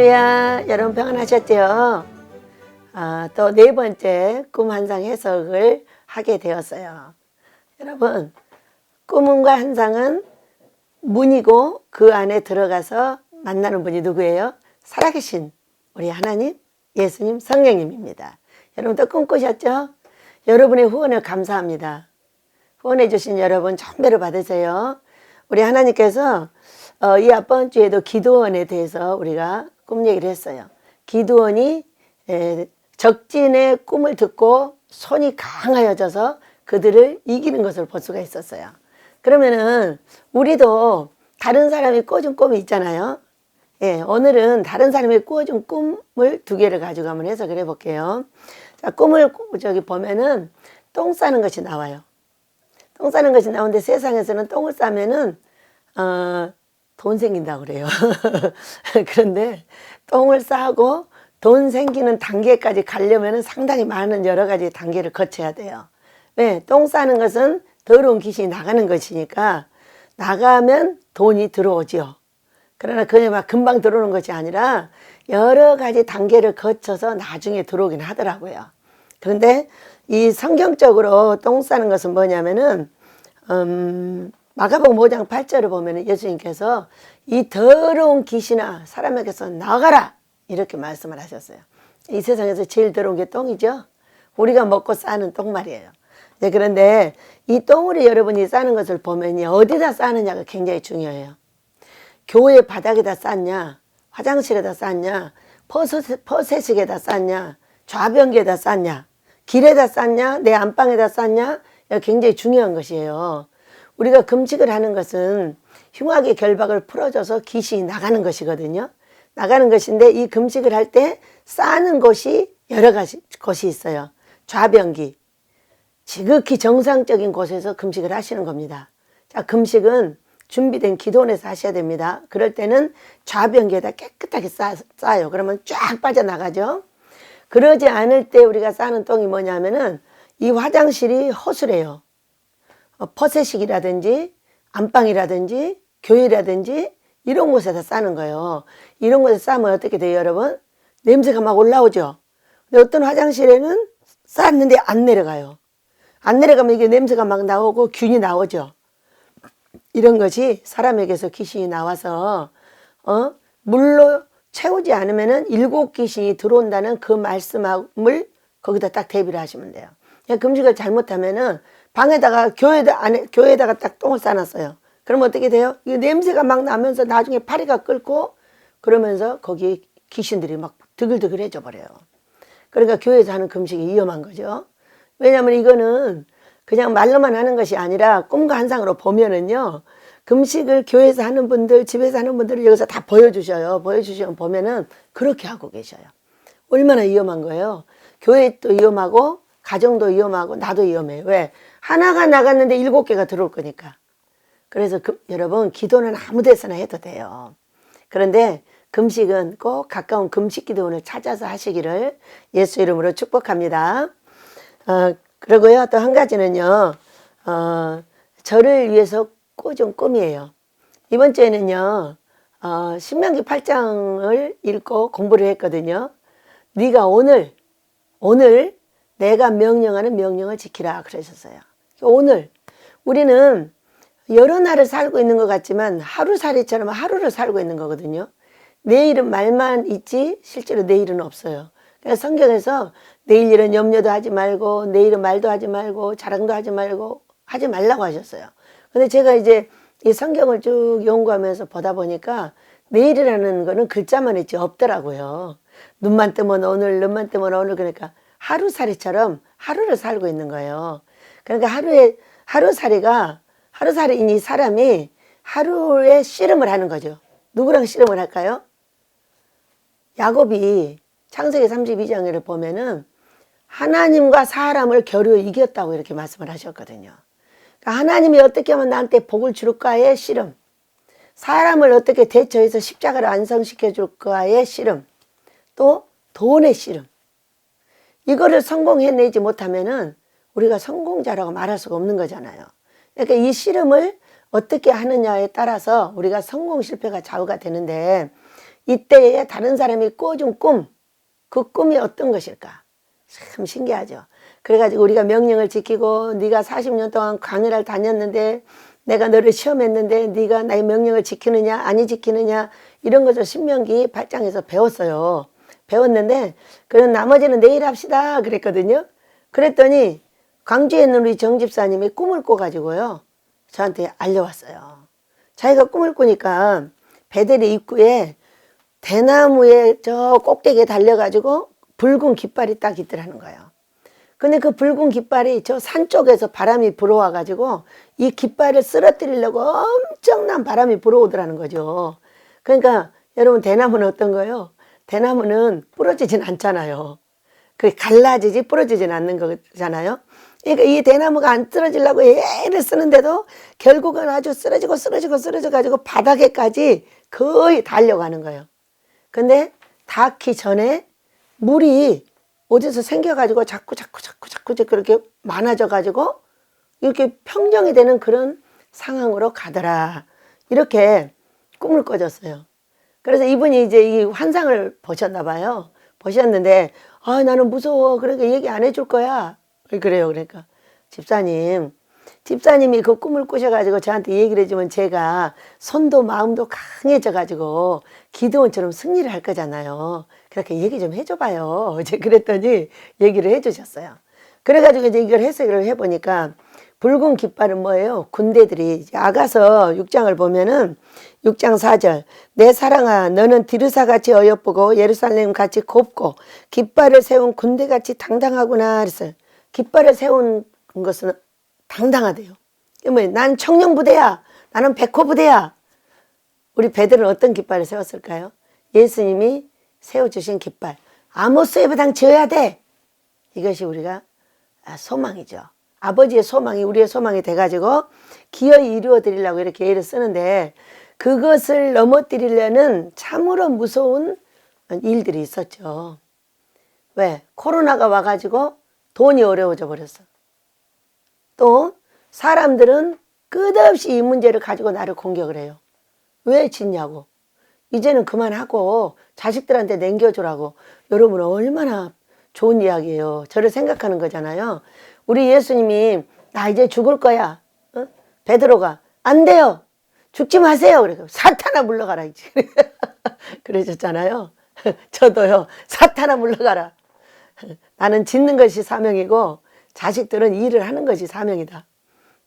할렐루야. 여러분 평안하셨죠? 또 네 번째 꿈 환상 해석을 하게 되었어요. 여러분, 꿈과 환상은 문이고 그 안에 들어가서 만나는 분이 누구예요? 살아계신 우리 하나님, 예수님, 성령님입니다. 여러분 또 꿈꾸셨죠? 여러분의 후원을 감사합니다. 후원해 주신 여러분 천배로 받으세요. 우리 하나님께서 이 앞번 주에도 기드온에 대해서 우리가 꿈 얘기를 했어요. 기드온이 적진의 꿈을 듣고 손이 강하여져서 그들을 이기는 것을 볼 수가 있었어요. 그러면은 우리도 다른 사람이 꿔준 꿈이 있잖아요. 오늘은 다른 사람이 꿔준 꿈을 두 개를 가지고 한번 해석을 해볼게요. 자, 꿈을 보면은 똥 싸는 것이 나와요. 똥 싸는 것이 나오는데 세상에서는 똥을 싸면은 돈 생긴다고 그래요. 그런데 똥을 싸고 돈 생기는 단계까지 가려면 상당히 많은 여러 가지 단계를 거쳐야 돼요. 왜? 똥 싸는 것은 더러운 귀신이 나가는 것이니까 나가면 돈이 들어오죠. 그러나 그냥 막 금방 들어오는 것이 아니라 여러 가지 단계를 거쳐서 나중에 들어오긴 하더라고요. 그런데 이 성경적으로 똥 싸는 것은 뭐냐면은 마가복음 5장 8절을 보면 예수님께서 이 더러운 귀신아 사람에게서 나가라 이렇게 말씀을 하셨어요. 이 세상에서 제일 더러운 게 똥이죠. 우리가 먹고 싸는 똥 말이에요. 그런데 이 똥을 여러분이 싸는 것을 보면 어디다 싸느냐가 굉장히 중요해요. 교회 바닥에다 쌌냐, 화장실에다 쌌냐, 퍼세식에다 쌌냐, 좌변기에다 쌌냐, 길에다 쌌냐, 내 안방에다 쌌냐, 굉장히 중요한 것이에요. 우리가 금식을 하는 것은 흉악의 결박을 풀어줘서 귀신이 나가는 것이거든요. 나가는 것인데 이 금식을 할 때 싸는 곳이 여러 가지 곳이 있어요. 좌변기, 지극히 정상적인 곳에서 금식을 하시는 겁니다. 자, 금식은 준비된 기도원에서 하셔야 됩니다. 그럴 때는 좌변기에다 깨끗하게 싸요. 그러면 쫙 빠져나가죠. 그러지 않을 때 우리가 싸는 똥이 뭐냐면은 이 화장실이 허술해요. 퍼세식이라든지 안방이라든지 교회라든지 이런 곳에다 싸는 거예요. 이런 곳에 싸면 어떻게 돼요, 여러분? 냄새가 막 올라오죠. 근데 어떤 화장실에는 쌌는데 안 내려가요. 안 내려가면 이게 냄새가 막 나오고 균이 나오죠. 이런 것이 사람에게서 귀신이 나와서 물로 채우지 않으면은 7 귀신이 들어온다는 그 말씀을 거기다 딱 대비를 하시면 돼요. 금식을 잘못하면은 방에다가 교회에다가 딱 똥을 싸놨어요. 그럼 어떻게 돼요? 이 냄새가 막 나면서 나중에 파리가 끓고 그러면서 거기 귀신들이 막 드글드글해져 버려요. 그러니까 교회에서 하는 금식이 위험한 거죠. 왜냐하면 이거는 그냥 말로만 하는 것이 아니라 꿈과 환상으로 보면은요, 금식을 교회에서 하는 분들, 집에서 하는 분들을 여기서 다 보여주셔요. 보여주시면 보면은 그렇게 하고 계셔요. 얼마나 위험한 거예요. 교회도 위험하고 가정도 위험하고 나도 위험해요. 왜? 하나가 나갔는데 7개가 들어올 거니까. 그래서 여러분 기도는 아무 데서나 해도 돼요. 그런데 금식은 꼭 가까운 금식 기도원을 찾아서 하시기를 예수 이름으로 축복합니다. 그리고요 또 한 가지는요 저를 위해서 꿔준 꿈이에요. 이번 주에는요 신명기 8장을 읽고 공부를 했거든요. 네가 오늘 내가 명령하는 명령을 지키라 그러셨어요. 오늘 우리는 여러 날을 살고 있는 것 같지만 하루살이처럼 하루를 살고 있는 거거든요. 내일은 말만 있지 실제로 내일은 없어요. 그래서 성경에서 내일 일은 염려도 하지 말고 내일은 말도 하지 말고 자랑도 하지 말라고 하셨어요. 근데 제가 이제 이 성경을 쭉 연구하면서 보다 보니까 내일이라는 거는 글자만 있지 없더라고요. 눈만 뜨면 오늘, 눈만 뜨면 오늘. 그러니까 하루살이처럼 하루를 살고 있는 거예요. 그러니까 하루살이인 이 사람이 하루에 씨름을 하는 거죠. 누구랑 씨름을 할까요? 야곱이 창세기 32장을 보면은 하나님과 사람을 겨루어 이겼다고 이렇게 말씀을 하셨거든요. 그러니까 하나님이 어떻게 하면 나한테 복을 줄까의 씨름, 사람을 어떻게 대처해서 십자가를 완성시켜 줄까의 씨름, 또 돈의 씨름. 이거를 성공해내지 못하면은 우리가 성공자라고 말할 수가 없는 거잖아요. 그러니까 이 씨름을 어떻게 하느냐에 따라서 우리가 성공 실패가 좌우가 되는데 이때에 다른 사람이 꿔준 꿈, 그 꿈이 어떤 것일까? 참 신기하죠. 그래가지고 우리가 명령을 지키고 네가 40년 동안 강의를 다녔는데 내가 너를 시험했는데 네가 나의 명령을 지키느냐 아니 지키느냐 이런 것을 신명기 8장에서 배웠어요. 배웠는데 그럼 나머지는 내일 합시다 그랬거든요. 그랬더니 광주에 있는 우리 정 집사님이 꿈을 꿔가지고요. 저한테 알려왔어요. 자기가 꿈을 꾸니까 베델리 입구에 대나무에 저 꼭대기에 달려가지고 붉은 깃발이 딱 있더라는 거예요. 근데 그 붉은 깃발이 저 산 쪽에서 바람이 불어와가지고 이 깃발을 쓰러뜨리려고 엄청난 바람이 불어오더라는 거죠. 그러니까 여러분 대나무는 어떤 거예요? 대나무는 부러지진 않잖아요. 그게 갈라지지 부러지진 않는 거잖아요. 그러니까 이 대나무가 안 쓰러지려고 애를 쓰는데도 결국은 아주 쓰러져가지고 바닥에까지 거의 달려가는 거예요. 근데 닿기 전에 물이 어디서 생겨가지고 자꾸 그렇게 많아져가지고 이렇게 평정이 되는 그런 상황으로 가더라. 이렇게 꿈을 꿔줬어요. 그래서 이분이 이제 이 환상을 보셨나 봐요. 보셨는데, 아, 나는 무서워. 그러니까 얘기 안 해줄 거야. 그래요. 그러니까. 집사님이 그 꿈을 꾸셔가지고 저한테 얘기를 해주면 제가 손도 마음도 강해져가지고 기도원처럼 승리를 할 거잖아요. 그렇게 얘기 좀 해줘봐요. 이제 그랬더니 얘기를 해주셨어요. 그래가지고 이제 이걸 해석을 해보니까 붉은 깃발은 뭐예요? 군대들이 아가서 6장을 보면은 6장 4절 내 사랑아 너는 디르사같이 어여쁘고 예루살렘같이 곱고 깃발을 세운 군대같이 당당하구나 그랬어요. 깃발을 세운 것은 당당하대요. 난 청년부대야. 나는 백호부대야. 우리 베드로는 어떤 깃발을 세웠을까요? 예수님이 세워주신 깃발. 아모스의 배당 지어야 돼. 이것이 우리가 소망이죠. 아버지의 소망이 우리의 소망이 돼가지고 기어이 이루어 드리려고 이렇게 애를 쓰는데 그것을 넘어뜨리려는 참으로 무서운 일들이 있었죠. 왜? 코로나가 와가지고 돈이 어려워져 버렸어. 또 사람들은 끝없이 이 문제를 가지고 나를 공격을 해요. 왜 짓냐고. 이제는 그만하고 자식들한테 남겨주라고. 여러분 얼마나 좋은 이야기예요. 저를 생각하는 거잖아요. 우리 예수님이 나 이제 죽을 거야. 어? 베드로가 안 돼요. 죽지 마세요. 그래서 사탄아 물러가라 이제. 그러셨잖아요. 저도요. 사탄아 물러가라. 나는 짓는 것이 사명이고 자식들은 일을 하는 것이 사명이다.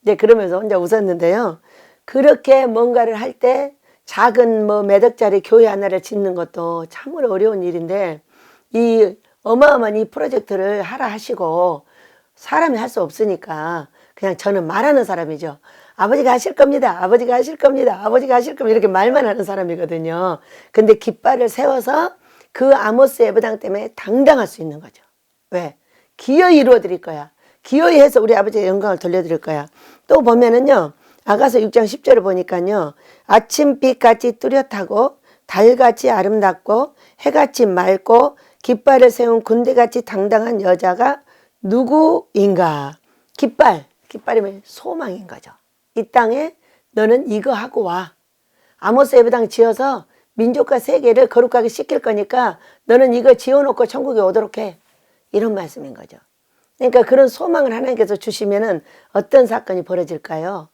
이제 그러면서 혼자 웃었는데요. 그렇게 뭔가를 할 때 작은 몇 억짜리 교회 하나를 짓는 것도 참으로 어려운 일인데 이 어마어마한 이 프로젝트를 하라 하시고 사람이 할 수 없으니까 그냥 저는 말하는 사람이죠. 아버지가 하실 겁니다. 아버지가 하실 겁니다. 아버지가 하실 겁니다. 이렇게 말만 하는 사람이거든요. 근데 깃발을 세워서 그 아모스 예배당 때문에 당당할 수 있는 거죠. 왜? 기어이 이루어 드릴 거야. 기어이 해서 우리 아버지의 영광을 돌려드릴 거야. 또 보면은요. 아가서 6장 10절을 보니까요. 아침빛같이 뚜렷하고 달같이 아름답고 해같이 맑고 깃발을 세운 군대같이 당당한 여자가 누구인가? 깃발이면 소망인 거죠. 이 땅에 너는 이거 하고 와. 아모스 예배당 지어서 민족과 세계를 거룩하게 시킬 거니까 너는 이거 지어놓고 천국에 오도록 해. 이런 말씀인 거죠. 그러니까 그런 소망을 하나님께서 주시면은 어떤 사건이 벌어질까요?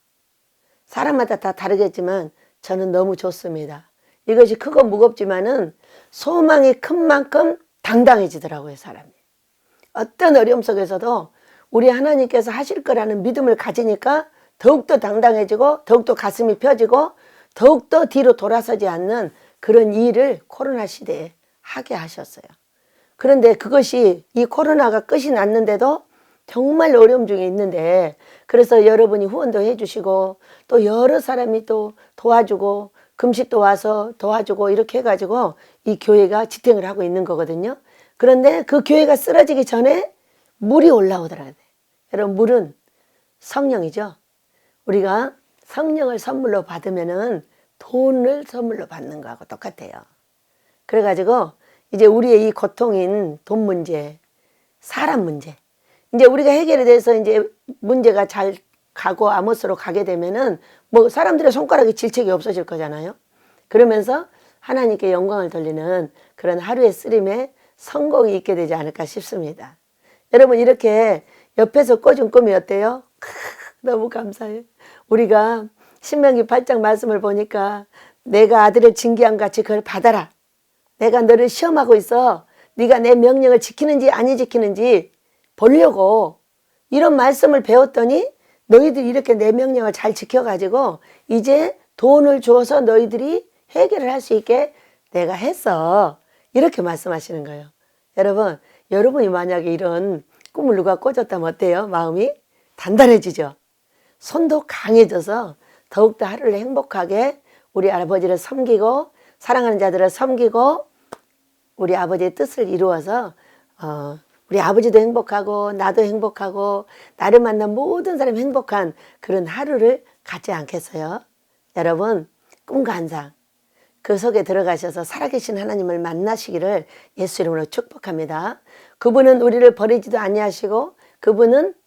사람마다 다 다르겠지만 저는 너무 좋습니다. 이것이 크고 무겁지만은 소망이 큰 만큼 당당해지더라고요, 사람이. 어떤 어려움 속에서도 우리 하나님께서 하실 거라는 믿음을 가지니까 더욱더 당당해지고 더욱더 가슴이 펴지고 더욱더 뒤로 돌아서지 않는 그런 일을 코로나 시대에 하게 하셨어요. 그런데 그것이 이 코로나가 끝이 났는데도 정말 어려움 중에 있는데 그래서 여러분이 후원도 해주시고 또 여러 사람이 또 도와주고 금식도 와서 도와주고 이렇게 해가지고 이 교회가 지탱을 하고 있는 거거든요. 그런데 그 교회가 쓰러지기 전에 물이 올라오더라고요. 여러분 물은 성령이죠. 우리가 성령을 선물로 받으면은 돈을 선물로 받는 거하고 똑같아요. 그래가지고 이제 우리의 이 고통인 돈 문제, 사람 문제, 이제 우리가 해결이 돼서 이제 문제가 잘 가고 아모스로 가게 되면은 뭐 사람들의 손가락에 질책이 없어질 거잖아요. 그러면서 하나님께 영광을 돌리는 그런 하루의 쓰림에 성공이 있게 되지 않을까 싶습니다. 여러분 이렇게 옆에서 꿔준 꿈이 어때요? 너무 감사해요. 우리가 신명기 8장 말씀을 보니까 내가 아들을 징계함 같이 그걸 받아라. 내가 너를 시험하고 있어. 네가 내 명령을 지키는지 안 지키는지 보려고 이런 말씀을 배웠더니 너희들이 이렇게 내 명령을 잘 지켜가지고 이제 돈을 줘서 너희들이 해결을 할 수 있게 내가 했어. 이렇게 말씀하시는 거예요. 여러분, 여러분이 만약에 이런 꿈을 누가 꿔줬다면 어때요? 마음이 단단해지죠. 손도 강해져서 더욱더 하루를 행복하게 우리 아버지를 섬기고 사랑하는 자들을 섬기고 우리 아버지의 뜻을 이루어서 우리 아버지도 행복하고 나도 행복하고 나를 만난 모든 사람이 행복한 그런 하루를 갖지 않겠어요? 여러분 꿈과 환상 그 속에 들어가셔서 살아계신 하나님을 만나시기를 예수 이름으로 축복합니다. 그분은 우리를 버리지도 아니하시고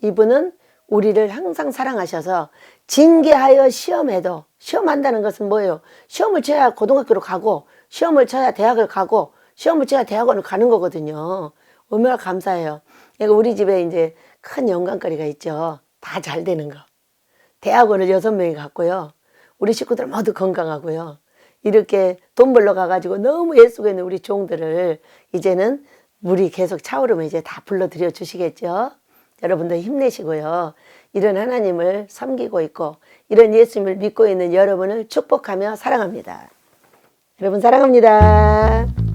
이분은 우리를 항상 사랑하셔서 징계하여 시험해도 시험한다는 것은 뭐예요? 시험을 쳐야 고등학교로 가고 시험을 쳐야 대학을 가고 시험을 쳐야 대학원을 가는 거거든요. 얼마나 감사해요. 우리 집에 이제 큰 영광거리가 있죠. 다 잘 되는 거. 대학원을 6명이 갔고요. 우리 식구들 모두 건강하고요. 이렇게 돈 벌러 가가지고 너무 애쓰고 있는 우리 종들을 이제는 물이 계속 차오르면 이제 다 불러드려 주시겠죠. 여러분도 힘내시고요. 이런 하나님을 섬기고 있고 이런 예수님을 믿고 있는 여러분을 축복하며 사랑합니다. 여러분 사랑합니다.